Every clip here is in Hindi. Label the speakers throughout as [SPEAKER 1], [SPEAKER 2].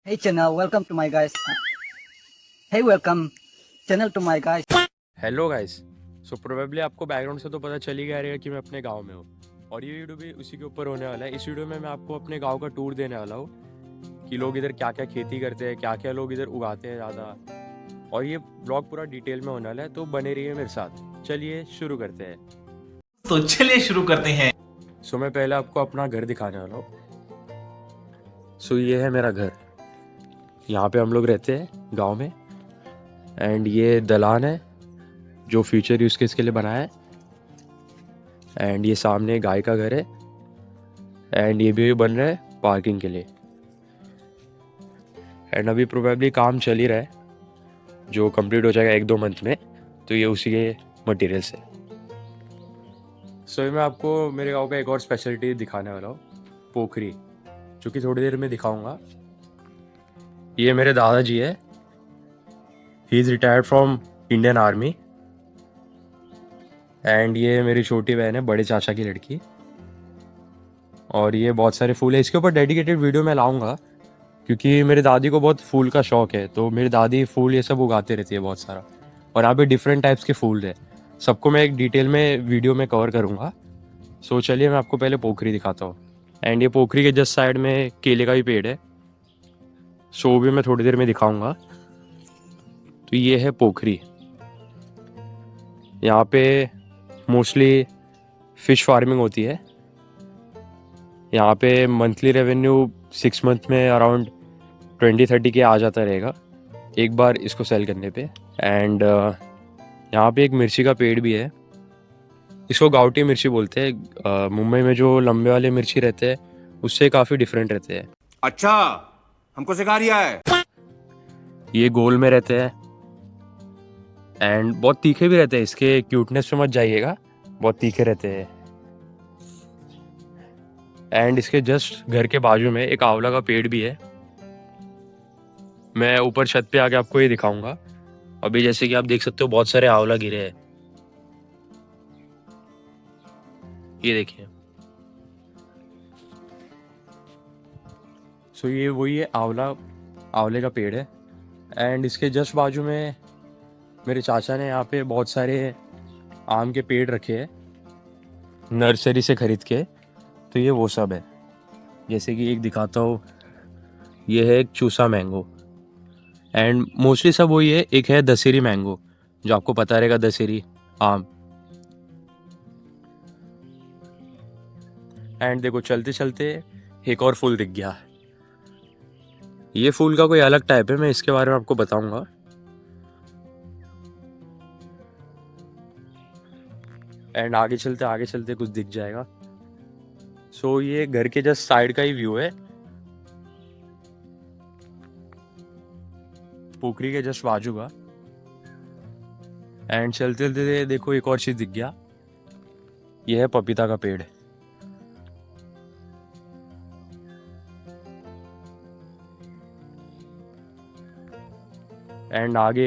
[SPEAKER 1] Hey channel, welcome to my guys. Hey welcome channel to my guys.
[SPEAKER 2] Hello guys. So probably आपको बैकग्राउंड से तो पता चल ही गया रहेगा कि मैं अपने गांव में हूँ और ये वीडियो भी उसी के ऊपर होने वाला है। इस वीडियो में मैं आपको अपने गांव का टूर देने वाला हूँ कि लोग इधर क्या क्या खेती करते हैं, क्या क्या लोग इधर उगाते हैं ज़्यादा, और ये ब्लॉग पूरा डिटेल में होने वाला है, तो बने रहिए मेरे साथ। चलिए शुरू करते हैं।
[SPEAKER 3] तो चलिए शुरू करते हैं।
[SPEAKER 2] सो मैं पहले आपको अपना घर दिखाने वाला हूँ। सो ये है मेरा घर, यहाँ पे हम लोग रहते हैं गाँव में। एंड ये दलान है जो फ्यूचर यूज़ केस के लिए बनाया है। एंड ये सामने गाय का घर है। एंड ये भी बन रहा है पार्किंग के लिए। एंड अभी प्रोबेबली काम चल ही रहा है जो कंप्लीट हो जाएगा 1-2 मंथ में। तो ये उसी के मटेरियल्स है। सो मैं आपको मेरे गांव का एक और स्पेशलिटी दिखाने वाला हूँ, पोखरी, जो कि थोड़ी देर में दिखाऊंगा। ये मेरे दादाजी है, he is retired from Indian army. And ये मेरी छोटी बहन है, बड़े चाचा की लड़की। और ये बहुत सारे फूल है। इसके ऊपर डेडिकेटेड वीडियो मैं लाऊंगा क्योंकि मेरे दादी को बहुत फूल का शौक है। तो मेरी दादी फूल ये सब उगाते रहती है बहुत सारा। और यहाँ पे डिफरेंट टाइप्स के फूल है, सबको मैं एक डिटेल में वीडियो में कवर करूँगा। सो चलिए मैं आपको पहले पोखरी दिखाता हूँ। एंड ये पोखरी के जस्ट साइड में केले का भी पेड़ है, सो भी मैं थोड़ी देर में दिखाऊँगा। तो ये है पोखरी। यहाँ पे मोस्टली फ़िश फार्मिंग होती है। यहाँ पे मंथली रेवेन्यू 6 मंथ में अराउंड 20-30 के आ जाता रहेगा एक बार इसको सेल करने पे। एंड यहाँ पे एक मिर्ची का पेड़ भी है, इसको गावटी मिर्ची बोलते हैं। मुंबई में जो लंबे वाले मिर्ची रहते हैं उससे काफ़ी डिफरेंट रहते हैं।
[SPEAKER 4] अच्छा, हमको सिखा रिया है।
[SPEAKER 2] ये गोल में रहते हैं एंड बहुत तीखे भी रहते हैं। इसके क्यूटनेस पे मत जाइएगा, बहुत तीखे रहते हैं। एंड इसके जस्ट घर के बाजू में एक आंवला का पेड़ भी है। मैं ऊपर छत पे आके आपको ये दिखाऊंगा। अभी जैसे कि आप देख सकते हो बहुत सारे आंवला गिरे हैं, ये देखिए। सो ये वही है आंवले का पेड़ है। एंड इसके जस्ट बाजू में मेरे चाचा ने यहाँ पे बहुत सारे आम के पेड़ रखे हैं नर्सरी से खरीद के। तो ये वो सब है, जैसे कि एक दिखाता हूँ। ये है एक चूसा मैंगो। एंड मोस्टली सब वही है। एक है दशहरी मैंगो, जो आपको पता रहेगा, दशहरी आम। एंड देखो चलते चलते एक और फूल दिख गया। ये फूल का कोई अलग टाइप है, मैं इसके बारे में आपको बताऊंगा। एंड आगे चलते कुछ दिख जाएगा। सो ये घर के जस्ट साइड का ही व्यू है, पोखरी के जस्ट बाजू का। एंड चलते चलते देखो एक और चीज दिख गया, ये है पपीता का पेड़। एंड आगे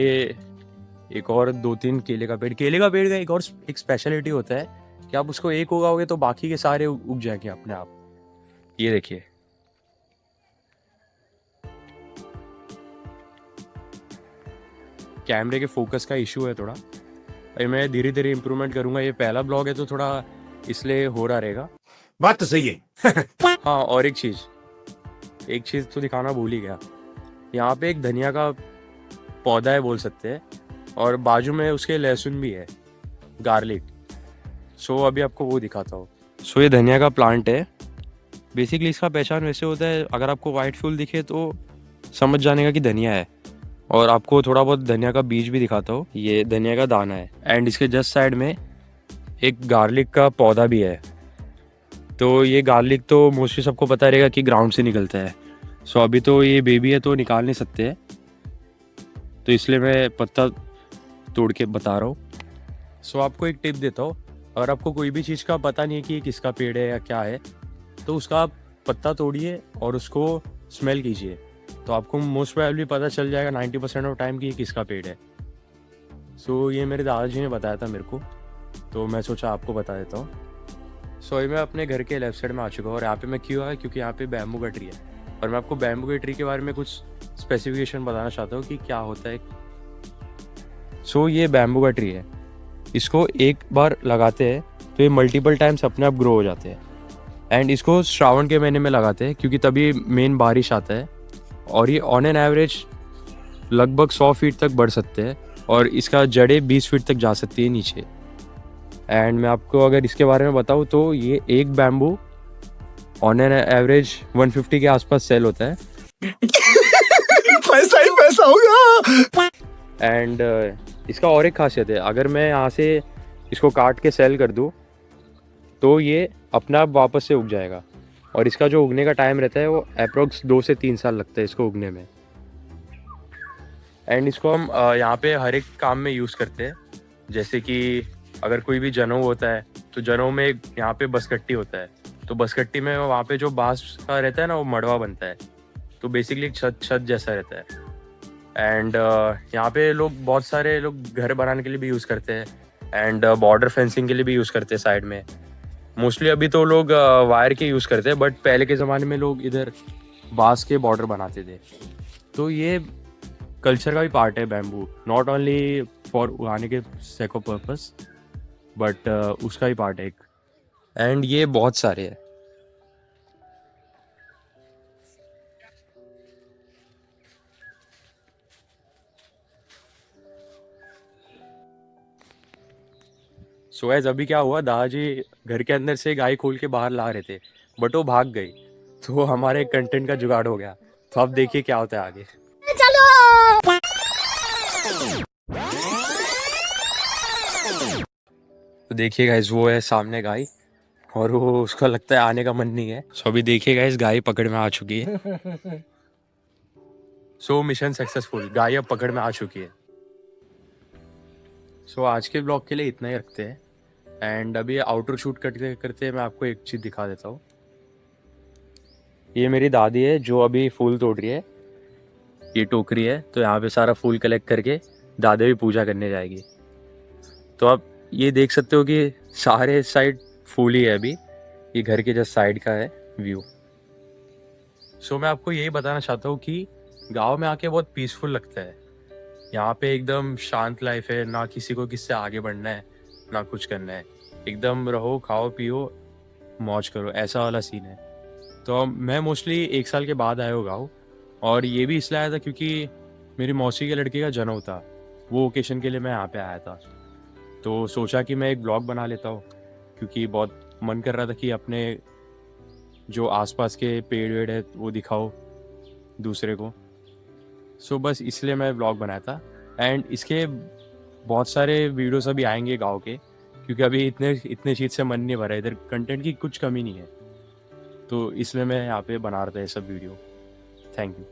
[SPEAKER 2] एक और 2-3 केले का पेड़ का एक और एक स्पेशलिटी होता है कि आप उसको एक उगाओगे तो बाकी के सारे उग जाएंगे अपने आप। ये देखिए, कैमरे के फोकस का इशू है थोड़ा, अरे मैं धीरे धीरे इम्प्रूवमेंट करूंगा। ये पहला ब्लॉग है तो थोड़ा इसलिए हो रहा रहेगा।
[SPEAKER 4] बात तो सही है।
[SPEAKER 2] हाँ, और एक चीज़ तो दिखाना भूल ही गया। यहाँ पे एक धनिया का पौधा है बोल सकते हैं, और बाजू में उसके लहसुन भी है, गार्लिक। सो अभी आपको वो दिखाता हूँ। सो ये धनिया का प्लांट है। बेसिकली इसका पहचान वैसे होता है, अगर आपको वाइट फूल दिखे तो समझ जाने का कि धनिया है। और आपको थोड़ा बहुत धनिया का बीज भी दिखाता हूँ, ये धनिया का दाना है। एंड इसके जस्ट साइड में एक गार्लिक का पौधा भी है। तो ये गार्लिक तो मोस्टली सबको पता रहेगा कि ग्राउंड से निकलता है। सो अभी तो ये बेबी है तो निकाल नहीं सकते हैं, तो इसलिए मैं पत्ता तोड़ के बता रहा हूँ। सो आपको एक टिप देता हूँ, अगर आपको कोई भी चीज़ का पता नहीं है कि ये किसका पेड़ है या क्या है, तो उसका आप पत्ता तोड़िए और उसको स्मेल कीजिए, तो आपको मोस्ट प्रोबेबली पता चल जाएगा 90% ऑफ टाइम कि ये किसका पेड़ है। सो ये मेरे दादाजी ने बताया था मेरे को, तो मैं सोचा आपको बता देता हूँ। सो मैं अपने घर के लेफ्ट साइड में आ चुका हूँ, और यहाँ पे मैं क्यों आया, क्योंकि यहाँ पे बैम्बू का ट्री है। और मैं आपको बैम्बू के ट्री के बारे में कुछ स्पेसिफिकेशन बताना चाहता हूँ कि क्या होता है। सो ये बैम्बू का ट्री है, इसको एक बार लगाते हैं तो ये मल्टीपल टाइम्स अपने आप ग्रो हो जाते हैं। एंड इसको श्रावण के महीने में लगाते हैं क्योंकि तभी मेन बारिश आता है, और ये ऑन एन एवरेज लगभग 100 फीट तक बढ़ सकते हैं और इसका जड़ें 20 फीट तक जा सकती है नीचे। एंड मैं आपको अगर इसके बारे में बताऊँ तो ये एक बैम्बू ऑन एन एवरेज 150 के आसपास सेल होता है।
[SPEAKER 4] पैसा ही पैसा होगा।
[SPEAKER 2] एंड इसका और एक खासियत है, अगर मैं यहाँ से इसको काट के सेल कर दूँ तो ये अपना आप वापस से उग जाएगा, और इसका जो उगने का टाइम रहता है वो अप्रोक्स 2 से 3 साल लगता है इसको उगने में। एंड इसको हम यहाँ पे हर एक काम में यूज़ करते हैं, जैसे कि अगर कोई भी जनेऊ होता है तो जनेऊ में यहाँ पे बसकट्टी होता है, तो बसकट्टी में वहाँ पे जो बांस का रहता है ना वो मड़वा बनता है, तो बेसिकली एक छत जैसा रहता है। एंड यहाँ पे लोग बहुत सारे लोग घर बनाने के लिए भी यूज़ करते हैं, एंड बॉर्डर फेंसिंग के लिए भी यूज़ करते हैं साइड में। मोस्टली अभी तो लोग वायर के यूज़ करते हैं, बट पहले के ज़माने में लोग इधर बांस के बॉर्डर बनाते थे। तो ये कल्चर का भी पार्ट है बैम्बू, नॉट ओनली फॉर उगाने के सेको पर्पस, बट उसका भी पार्ट है एक। एंड ये बहुत सारे हैं। सो गाइस अभी क्या हुआ, दादाजी घर के अंदर से गाय खोल के बाहर ला रहे थे, बट वो भाग गई, तो हमारे कंटेंट का जुगाड़ हो गया। तो अब देखिए क्या होता है आगे। तो देखिए गाइस वो है सामने गाय, और वो उसको लगता है आने का मन नहीं है। सो अभी देखिए गाइस गाय पकड़ में आ चुकी है। सो मिशन सक्सेसफुल, गाय अब पकड़ में आ चुकी है। सो आज के ब्लॉग के लिए इतना ही रखते हैं। एंड अभी आउटर शूट करते करते मैं आपको एक चीज़ दिखा देता हूँ। ये मेरी दादी है जो अभी फूल तोड़ रही है, ये टोकरी है, तो यहाँ पे सारा फूल कलेक्ट करके दादी भी पूजा करने जाएगी। तो आप ये देख सकते हो कि सारे साइड फूल ही है अभी, ये घर के जस्ट साइड का है व्यू। सो मैं आपको यही बताना चाहता हूँ कि गांव में आके बहुत पीसफुल लगता है। यहाँ पे एकदम शांत लाइफ है, ना किसी को किससे आगे बढ़ना है ना कुछ करना है, एकदम रहो खाओ पियो मौज करो, ऐसा वाला सीन है। तो मैं मोस्टली 1 साल के बाद आया हूँ गाँव, और ये भी इसलिए आया था क्योंकि मेरी मौसी के लड़के का जनेऊ था, वो ओकेशन के लिए मैं यहाँ पे आया था। तो सोचा कि मैं एक ब्लॉग बना लेता हूँ, क्योंकि बहुत मन कर रहा था कि अपने जो आसपास के पेड़ वेड़ है वो दिखाओ दूसरे को। सो बस इसलिए मैं ब्लॉग बनाया था। एंड इसके बहुत सारे वीडियोस अभी आएंगे गांव के, क्योंकि अभी इतने चीज़ से मन नहीं भरा, इधर कंटेंट की कुछ कमी नहीं है, तो इसलिए मैं यहाँ पे बना रहा था ये सब वीडियो। Thank you.